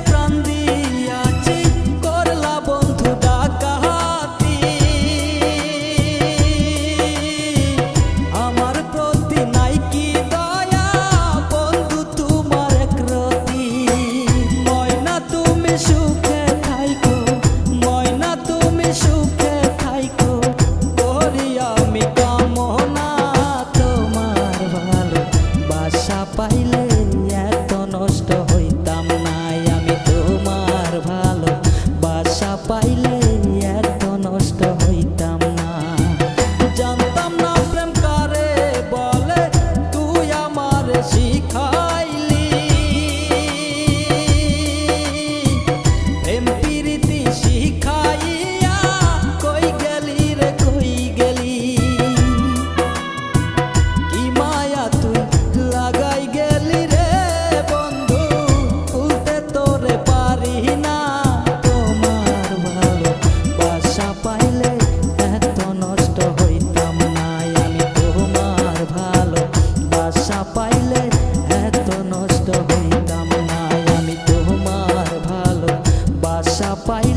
প্রাণ দিয়াছি করলা বন্ধু ডাকাতি আমার প্রতি নাই কি দয়া বন্ধু তোমার একরতি ময়না তুমি সুখে থাইকো ময়না তুমি সুখে থাইকো করি আমি কামনা তোমার ভালো বাসা পাইলে এত নষ্ট হইতাম না আমি তোমার ভালো বাসা পাইলে এত নষ্ট হইতাম না জানতাম না প্রেম কারে বলে তুই আমারে শিখাইলি প্রেম প্রীতি শিখাইয়া কই গেলি রে কই গেলি কি মায়া তুই লাগাই গেলি রে বন্ধু ভুলতে তোরে পারি না তোমার ভালো বাসা পাইলে এত নষ্ট হইতাম না আমি তোমার ভালো বাসা পাইলে এত নষ্ট হইতাম না আমি তোমার ভালো বাসা পাইলে